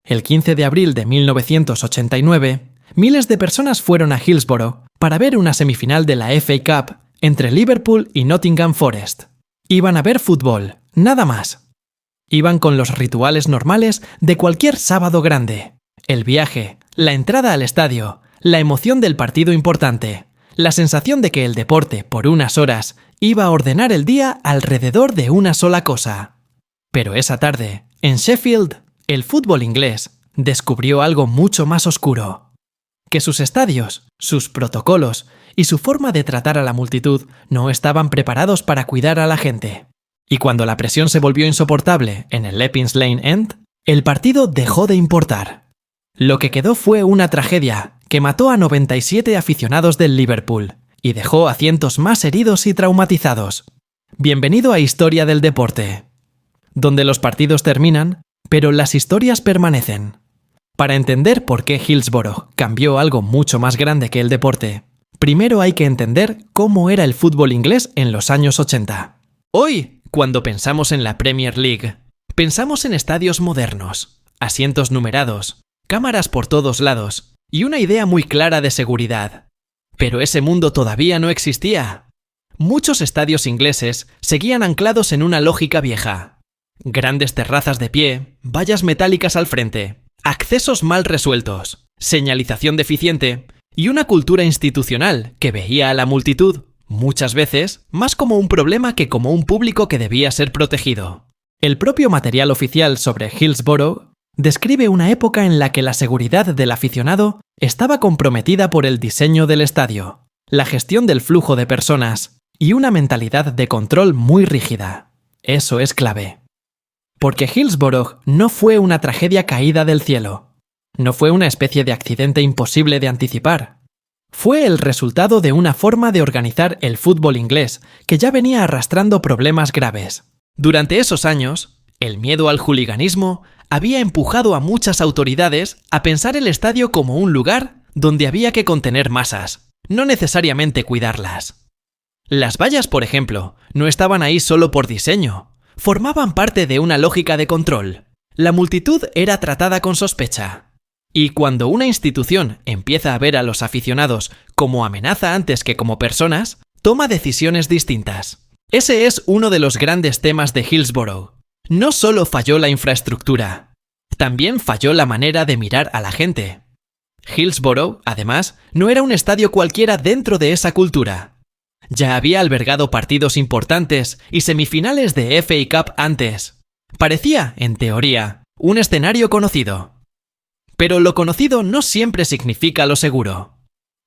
El 15 de abril de 1989, miles de personas fueron a Hillsborough para ver una semifinal de la FA Cup entre Liverpool y Nottingham Forest. Iban a ver fútbol, nada más. Iban con los rituales normales de cualquier sábado grande. El viaje, la entrada al estadio, la emoción del partido importante, la sensación de que el deporte, por unas horas, iba a ordenar el día alrededor de una sola cosa. Pero esa tarde, en Sheffield, el fútbol inglés descubrió algo mucho más oscuro. Que sus estadios, sus protocolos y su forma de tratar a la multitud no estaban preparados para cuidar a la gente. Y cuando la presión se volvió insoportable en el Leppings Lane End, el partido dejó de importar. Lo que quedó fue una tragedia que mató a 97 aficionados del Liverpool y dejó a cientos más heridos y traumatizados. Bienvenido a Historia del Deporte, donde los partidos terminan, pero las historias permanecen. Para entender por qué Hillsborough cambió algo mucho más grande que el deporte, primero hay que entender cómo era el fútbol inglés en los años 80. Hoy, cuando pensamos en la Premier League, pensamos en estadios modernos, asientos numerados, cámaras por todos lados y una idea muy clara de seguridad. Pero ese mundo todavía no existía. Muchos estadios ingleses seguían anclados en una lógica vieja. Grandes terrazas de pie, vallas metálicas al frente, accesos mal resueltos, señalización deficiente y una cultura institucional que veía a la multitud, muchas veces, más como un problema que como un público que debía ser protegido. El propio material oficial sobre Hillsborough describe una época en la que la seguridad del aficionado estaba comprometida por el diseño del estadio, la gestión del flujo de personas y una mentalidad de control muy rígida. Eso es clave. Porque Hillsborough no fue una tragedia caída del cielo. No fue una especie de accidente imposible de anticipar. Fue el resultado de una forma de organizar el fútbol inglés que ya venía arrastrando problemas graves. Durante esos años, el miedo al hooliganismo había empujado a muchas autoridades a pensar el estadio como un lugar donde había que contener masas, no necesariamente cuidarlas. Las vallas, por ejemplo, no estaban ahí solo por diseño. Formaban parte de una lógica de control. La multitud era tratada con sospecha. Y cuando una institución empieza a ver a los aficionados como amenaza antes que como personas, toma decisiones distintas. Ese es uno de los grandes temas de Hillsborough. No solo falló la infraestructura, también falló la manera de mirar a la gente. Hillsborough, además, no era un estadio cualquiera dentro de esa cultura. Ya había albergado partidos importantes y semifinales de FA Cup antes. Parecía, en teoría, un escenario conocido. Pero lo conocido no siempre significa lo seguro.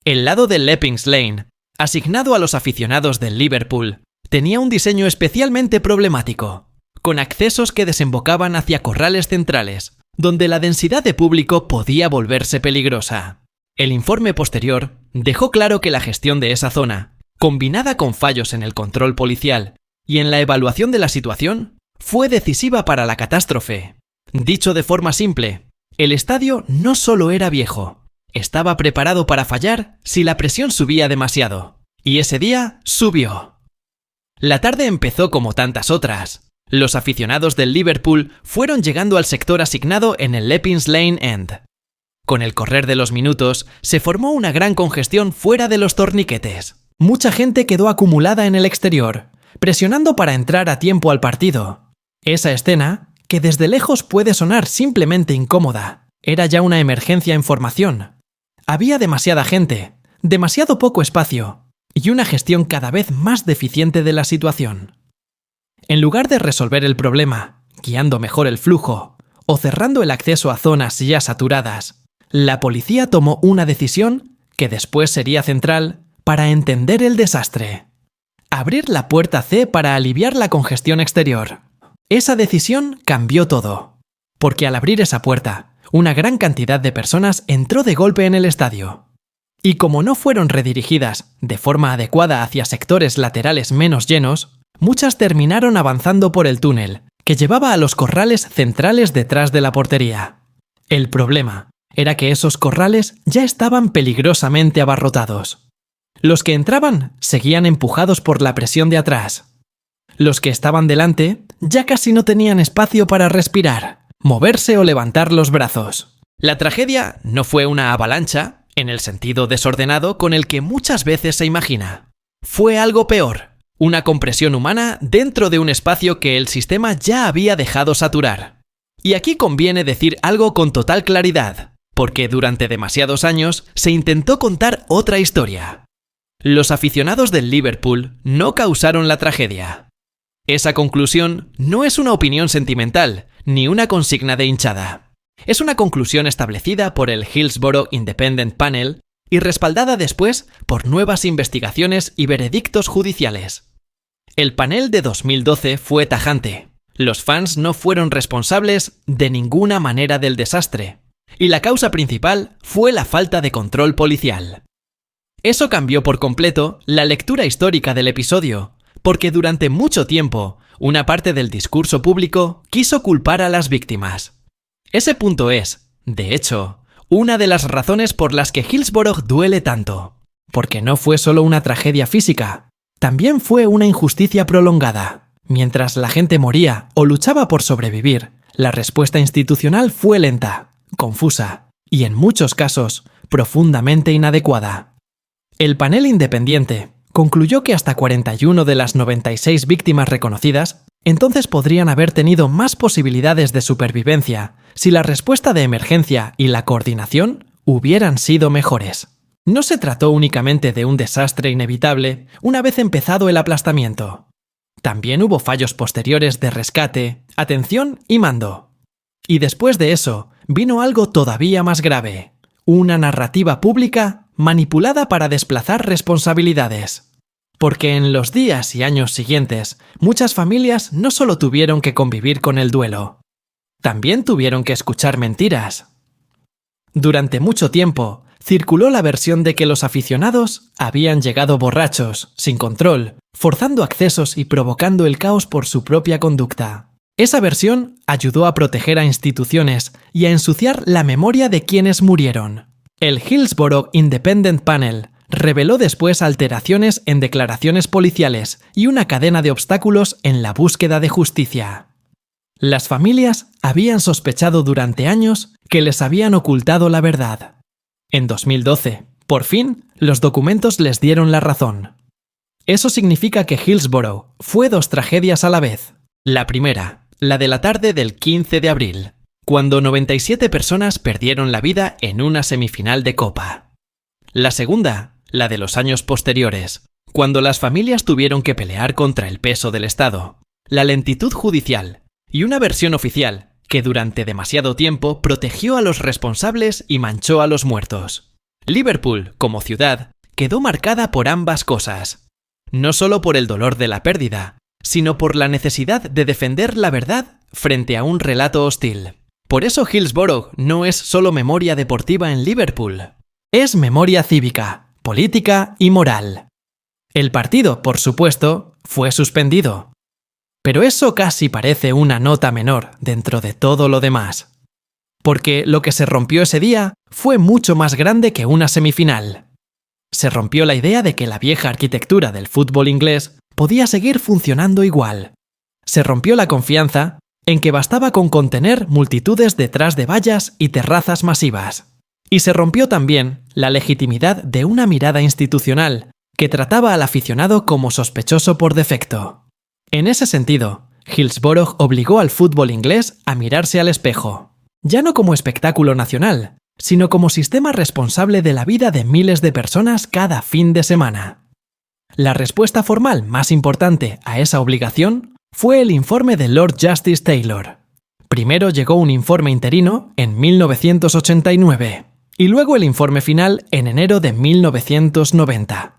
El lado del Leppings Lane, asignado a los aficionados del Liverpool, tenía un diseño especialmente problemático, con accesos que desembocaban hacia corrales centrales, donde la densidad de público podía volverse peligrosa. El informe posterior dejó claro que la gestión de esa zona, combinada con fallos en el control policial y en la evaluación de la situación, fue decisiva para la catástrofe. Dicho de forma simple, el estadio no solo era viejo, estaba preparado para fallar si la presión subía demasiado. Y ese día subió. La tarde empezó como tantas otras. Los aficionados del Liverpool fueron llegando al sector asignado en el Leppings Lane End. Con el correr de los minutos, se formó una gran congestión fuera de los torniquetes. Mucha gente quedó acumulada en el exterior, presionando para entrar a tiempo al partido. Esa escena, que desde lejos puede sonar simplemente incómoda, era ya una emergencia en formación. Había demasiada gente, demasiado poco espacio y una gestión cada vez más deficiente de la situación. En lugar de resolver el problema, guiando mejor el flujo o cerrando el acceso a zonas ya saturadas, la policía tomó una decisión que después sería central para entender el desastre. Abrir la puerta C para aliviar la congestión exterior. Esa decisión cambió todo, porque al abrir esa puerta, una gran cantidad de personas entró de golpe en el estadio. Y como no fueron redirigidas de forma adecuada hacia sectores laterales menos llenos, muchas terminaron avanzando por el túnel, que llevaba a los corrales centrales detrás de la portería. El problema era que esos corrales ya estaban peligrosamente abarrotados. Los que entraban seguían empujados por la presión de atrás. Los que estaban delante ya casi no tenían espacio para respirar. moverse o levantar los brazos. La tragedia no fue una avalancha, en el sentido desordenado con el que muchas veces se imagina. Fue algo peor, una compresión humana dentro de un espacio que el sistema ya había dejado saturar. Y aquí conviene decir algo con total claridad, porque durante demasiados años se intentó contar otra historia. Los aficionados del Liverpool no causaron la tragedia. Esa conclusión no es una opinión sentimental, ni una consigna de hinchada. Es una conclusión establecida por el Hillsborough Independent Panel y respaldada después por nuevas investigaciones y veredictos judiciales. El panel de 2012 fue tajante. Los fans no fueron responsables de ninguna manera del desastre, y la causa principal fue la falta de control policial. Eso cambió por completo la lectura histórica del episodio, porque durante mucho tiempo, una parte del discurso público quiso culpar a las víctimas. Ese punto es, de hecho, una de las razones por las que Hillsborough duele tanto, porque no fue solo una tragedia física, también fue una injusticia prolongada. Mientras la gente moría o luchaba por sobrevivir, la respuesta institucional fue lenta, confusa y, en muchos casos, profundamente inadecuada. El panel independiente concluyó que hasta 41 de las 96 víctimas reconocidas entonces podrían haber tenido más posibilidades de supervivencia si la respuesta de emergencia y la coordinación hubieran sido mejores. No se trató únicamente de un desastre inevitable una vez empezado el aplastamiento. También hubo fallos posteriores de rescate, atención y mando. Y después de eso, vino algo todavía más grave: una narrativa pública manipulada para desplazar responsabilidades. Porque en los días y años siguientes, muchas familias no solo tuvieron que convivir con el duelo, también tuvieron que escuchar mentiras. Durante mucho tiempo, circuló la versión de que los aficionados habían llegado borrachos, sin control, forzando accesos y provocando el caos por su propia conducta. Esa versión ayudó a proteger a instituciones y a ensuciar la memoria de quienes murieron. El Hillsborough Independent Panel reveló después alteraciones en declaraciones policiales y una cadena de obstáculos en la búsqueda de justicia. Las familias habían sospechado durante años que les habían ocultado la verdad. En 2012, por fin, los documentos les dieron la razón. Eso significa que Hillsborough fue dos tragedias a la vez. La primera, la de la tarde del 15 de abril, cuando 97 personas perdieron la vida en una semifinal de Copa. La segunda, la de los años posteriores, cuando las familias tuvieron que pelear contra el peso del Estado, la lentitud judicial y una versión oficial que durante demasiado tiempo protegió a los responsables y manchó a los muertos. Liverpool, como ciudad, quedó marcada por ambas cosas, no solo por el dolor de la pérdida, sino por la necesidad de defender la verdad frente a un relato hostil. Por eso Hillsborough no es solo memoria deportiva en Liverpool, es memoria cívica, política y moral. El partido, por supuesto, fue suspendido. Pero eso casi parece una nota menor dentro de todo lo demás. Porque lo que se rompió ese día fue mucho más grande que una semifinal. Se rompió la idea de que la vieja arquitectura del fútbol inglés podía seguir funcionando igual. Se rompió la confianza en que bastaba con contener multitudes detrás de vallas y terrazas masivas. Y se rompió también la legitimidad de una mirada institucional que trataba al aficionado como sospechoso por defecto. En ese sentido, Hillsborough obligó al fútbol inglés a mirarse al espejo, ya no como espectáculo nacional, sino como sistema responsable de la vida de miles de personas cada fin de semana. La respuesta formal más importante a esa obligación fue el informe de Lord Justice Taylor. Primero llegó un informe interino en 1989 y luego el informe final en enero de 1990.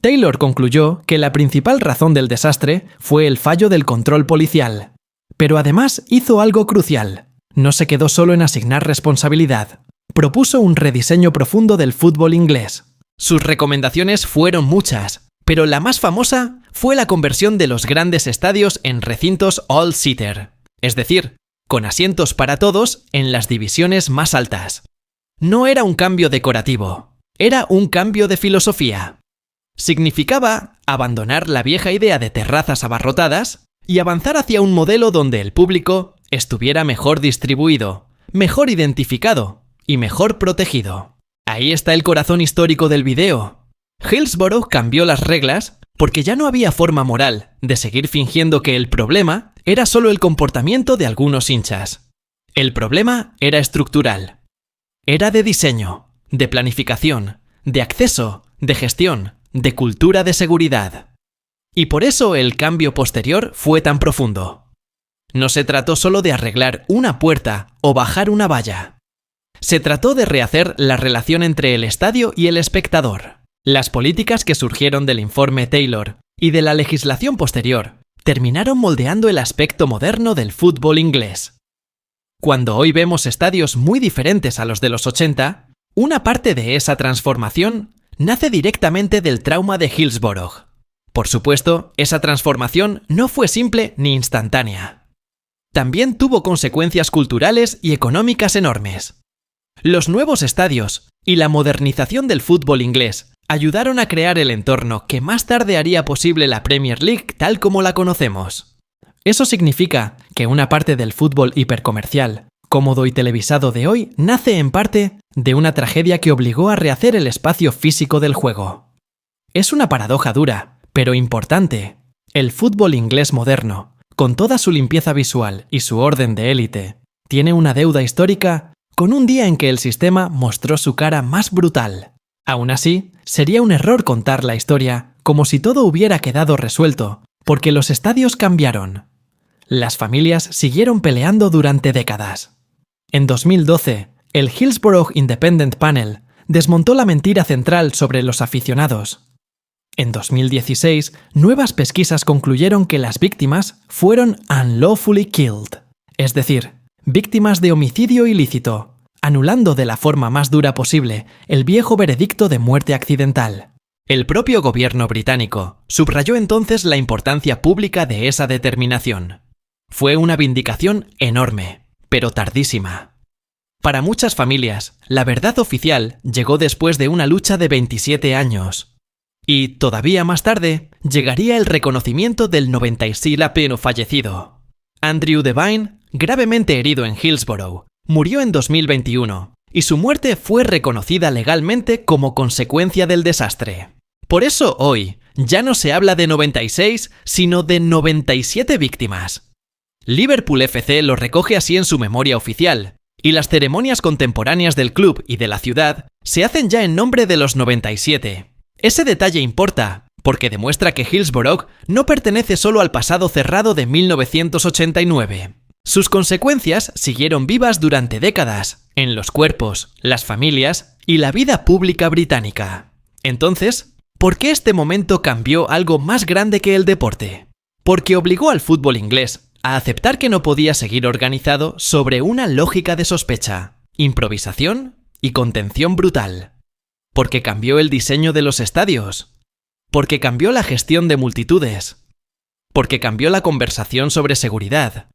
Taylor concluyó que la principal razón del desastre fue el fallo del control policial, pero además hizo algo crucial. No se quedó solo en asignar responsabilidad. Propuso un rediseño profundo del fútbol inglés. Sus recomendaciones fueron muchas, pero la más famosa fue la conversión de los grandes estadios en recintos all-seater, es decir, con asientos para todos en las divisiones más altas. No era un cambio decorativo, era un cambio de filosofía. Significaba abandonar la vieja idea de terrazas abarrotadas y avanzar hacia un modelo donde el público, estuviera mejor distribuido, mejor identificado y mejor protegido. Ahí está el corazón histórico del vídeo. Hillsborough cambió las reglas porque ya no había forma moral de seguir fingiendo que el problema era solo el comportamiento de algunos hinchas. El problema era estructural. Era de diseño, de planificación, de acceso, de gestión, de cultura de seguridad. Y por eso el cambio posterior fue tan profundo. No se trató solo de arreglar una puerta o bajar una valla. Se trató de rehacer la relación entre el estadio y el espectador. Las políticas que surgieron del informe Taylor y de la legislación posterior terminaron moldeando el aspecto moderno del fútbol inglés. Cuando hoy vemos estadios muy diferentes a los de los 80, una parte de esa transformación nace directamente del trauma de Hillsborough. Por supuesto, esa transformación no fue simple ni instantánea. También tuvo consecuencias culturales y económicas enormes. Los nuevos estadios y la modernización del fútbol inglés ayudaron a crear el entorno que más tarde haría posible la Premier League tal como la conocemos. Eso significa que una parte del fútbol hipercomercial, cómodo y televisado de hoy nace en parte de una tragedia que obligó a rehacer el espacio físico del juego. Es una paradoja dura, pero importante. El fútbol inglés moderno, con toda su limpieza visual y su orden de élite, tiene una deuda histórica con un día en que el sistema mostró su cara más brutal. Aún así, sería un error contar la historia como si todo hubiera quedado resuelto, porque los estadios cambiaron. Las familias siguieron peleando durante décadas. En 2012, el Hillsborough Independent Panel desmontó la mentira central sobre los aficionados. En 2016, nuevas pesquisas concluyeron que las víctimas fueron unlawfully killed, es decir, víctimas de homicidio ilícito, anulando de la forma más dura posible el viejo veredicto de muerte accidental. El propio gobierno británico subrayó entonces la importancia pública de esa determinación. Fue una vindicación enorme, pero tardísima. Para muchas familias, la verdad oficial llegó después de una lucha de 27 años. Y, todavía más tarde, llegaría el reconocimiento del 96 fallecido. Andrew Devine, gravemente herido en Hillsborough, murió en 2021, y su muerte fue reconocida legalmente como consecuencia del desastre. Por eso hoy, ya no se habla de 96, sino de 97 víctimas. Liverpool FC lo recoge así en su memoria oficial, y las ceremonias contemporáneas del club y de la ciudad se hacen ya en nombre de los 97. Ese detalle importa, porque demuestra que Hillsborough no pertenece solo al pasado cerrado de 1989. Sus consecuencias siguieron vivas durante décadas, en los cuerpos, las familias y la vida pública británica. Entonces, ¿por qué este momento cambió algo más grande que el deporte? Porque obligó al fútbol inglés a aceptar que no podía seguir organizado sobre una lógica de sospecha, improvisación y contención brutal. Porque cambió el diseño de los estadios. Porque cambió la gestión de multitudes. Porque cambió la conversación sobre seguridad.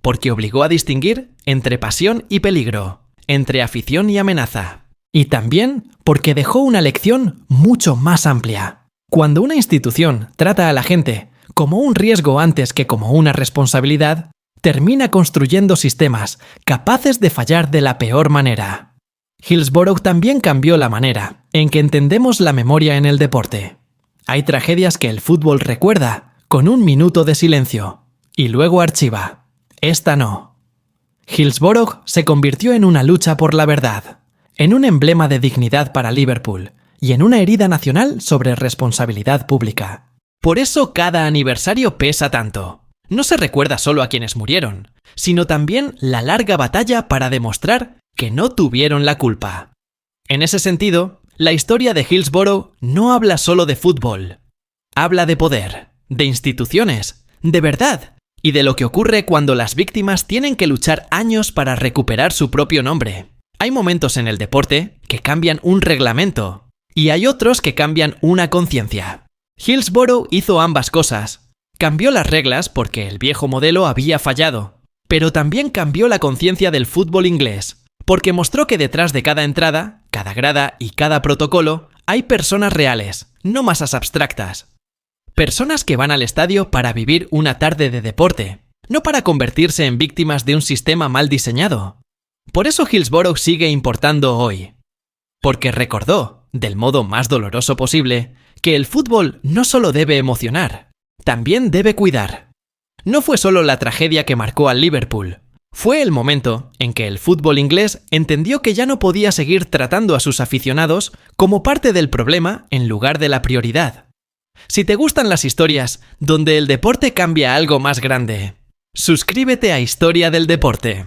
Porque obligó a distinguir entre pasión y peligro, entre afición y amenaza. Y también porque dejó una lección mucho más amplia. Cuando una institución trata a la gente como un riesgo antes que como una responsabilidad, termina construyendo sistemas capaces de fallar de la peor manera. Hillsborough también cambió la manera en que entendemos la memoria en el deporte. Hay tragedias que el fútbol recuerda con un minuto de silencio y luego archiva. Esta no. Hillsborough se convirtió en una lucha por la verdad, en un emblema de dignidad para Liverpool y en una herida nacional sobre responsabilidad pública. Por eso cada aniversario pesa tanto. No se recuerda solo a quienes murieron, sino también la larga batalla para demostrar que no tuvieron la culpa. En ese sentido, la historia de Hillsborough no habla solo de fútbol. Habla de poder, de instituciones, de verdad y de lo que ocurre cuando las víctimas tienen que luchar años para recuperar su propio nombre. Hay momentos en el deporte que cambian un reglamento y hay otros que cambian una conciencia. Hillsborough hizo ambas cosas. Cambió las reglas porque el viejo modelo había fallado, pero también cambió la conciencia del fútbol inglés, porque mostró que detrás de cada entrada, cada grada y cada protocolo hay personas reales, no masas abstractas. Personas que van al estadio para vivir una tarde de deporte, no para convertirse en víctimas de un sistema mal diseñado. Por eso Hillsborough sigue importando hoy. Porque recordó, del modo más doloroso posible, que el fútbol no solo debe emocionar, también debe cuidar. No fue solo la tragedia que marcó al Liverpool. Fue el momento en que el fútbol inglés entendió que ya no podía seguir tratando a sus aficionados como parte del problema en lugar de la prioridad. Si te gustan las historias donde el deporte cambia a algo más grande, suscríbete a Historia del Deporte.